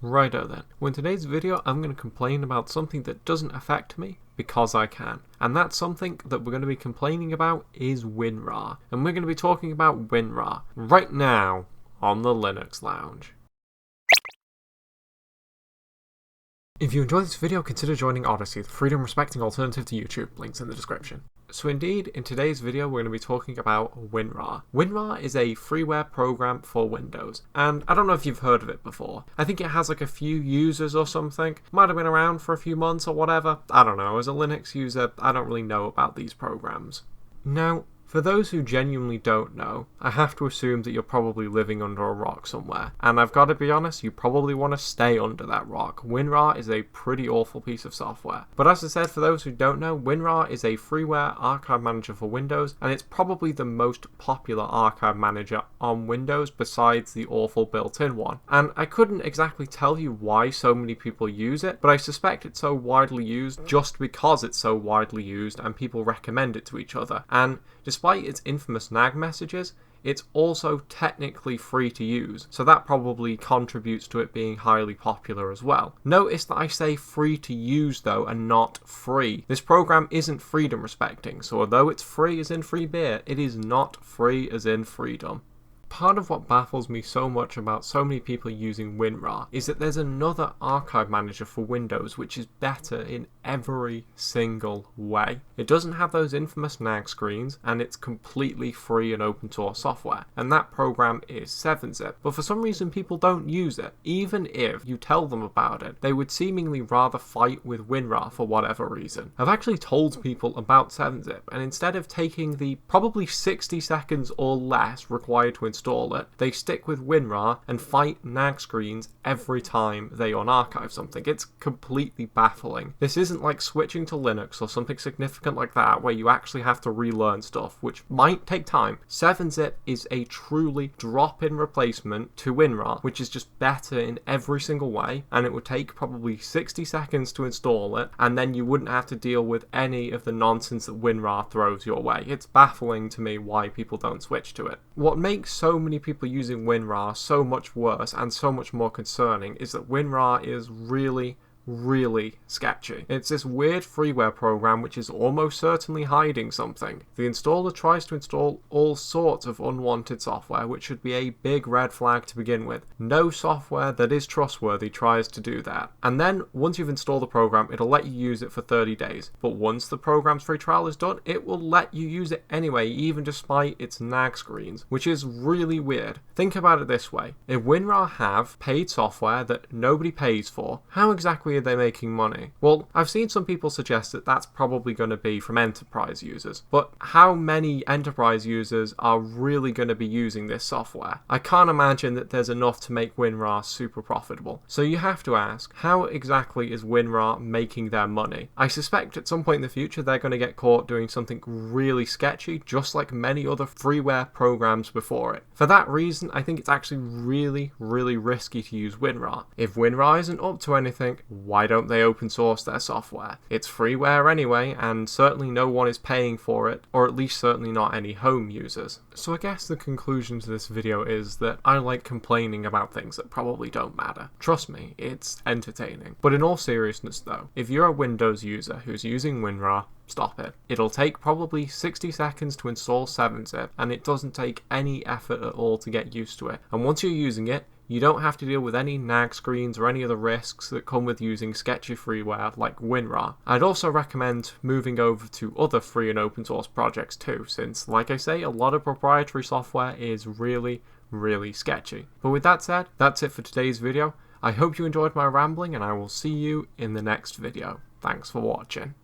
Righto then. Well, in today's video I'm going to complain about something that doesn't affect me because I can. And that something that we're going to be complaining about is WinRAR. And we're going to be talking about WinRAR right now on the Linux Lounge. If you enjoyed this video, consider joining Odyssey, the freedom-respecting alternative to YouTube. Links in the description. So indeed, in today's video we're going to be talking about WinRAR. WinRAR is a freeware program for Windows, and I don't know if you've heard of it before. I think it has like a few users or something. Might have been around for a few months or whatever. I don't know. As a Linux user, I don't really know about these programs. Now, for those who genuinely don't know, I have to assume that you're probably living under a rock somewhere. And I've got to be honest, you probably want to stay under that rock. WinRAR is a pretty awful piece of software. But as I said, for those who don't know, WinRAR is a freeware archive manager for Windows, and it's probably the most popular archive manager on Windows besides the awful built-in one. And I couldn't exactly tell you why so many people use it, but I suspect it's so widely used just because it's so widely used and people recommend it to each other. And despite its infamous nag messages, it's also technically free to use, so that probably contributes to it being highly popular as well. Notice that I say free to use though, and not free. This program isn't freedom respecting, so although it's free as in free beer, it is not free as in freedom. Part of what baffles me so much about so many people using WinRAR is that there's another archive manager for Windows which is better in every single way. It doesn't have those infamous nag screens, and it's completely free and open source software, and that program is 7-zip. But for some reason people don't use it. Even if you tell them about it, they would seemingly rather fight with WinRAR for whatever reason. I've actually told people about 7-zip, and instead of taking the probably 60 seconds or less required to install it, they stick with WinRAR and fight nag screens every time they unarchive something. It's completely baffling. This isn't like switching to Linux or something significant like that where you actually have to relearn stuff, which might take time. 7-zip is a truly drop-in replacement to WinRAR, which is just better in every single way, and it would take probably 60 seconds to install it, and then you wouldn't have to deal with any of the nonsense that WinRAR throws your way. It's baffling to me why people don't switch to it. What makes so many people using WinRAR so much worse and so much more concerning is that WinRAR is really sketchy. It's this weird freeware program which is almost certainly hiding something. The installer tries to install all sorts of unwanted software, which should be a big red flag to begin with. No software that is trustworthy tries to do that. And then once you've installed the program, it'll let you use it for 30 days. But once the program's free trial is done, it will let you use it anyway, even despite its nag screens, which is really weird. Think about it this way. If WinRAR have paid software that nobody pays for, how exactly are they making money? Well, I've seen some people suggest that that's probably going to be from enterprise users, but how many enterprise users are really going to be using this software? I can't imagine that there's enough to make WinRAR super profitable. So you have to ask, how exactly is WinRAR making their money? I suspect at some point in the future they're going to get caught doing something really sketchy, just like many other freeware programs before it. For that reason, I think it's actually really risky to use WinRAR. If WinRAR isn't up to anything, why don't they open source their software? It's freeware anyway, and certainly no one is paying for it, or at least certainly not any home users. So I guess the conclusion to this video is that I like complaining about things that probably don't matter. Trust me, it's entertaining. But in all seriousness though, if you're a Windows user who's using WinRAR, stop it. It'll take probably 60 seconds to install 7-zip, and it doesn't take any effort at all to get used to it. And once you're using it, you don't have to deal with any nag screens or any other risks that come with using sketchy freeware like WinRAR. I'd also recommend moving over to other free and open source projects too, since, like I say, a lot of proprietary software is really sketchy. But with that said, that's it for today's video. I hope you enjoyed my rambling, and I will see you in the next video. Thanks for watching.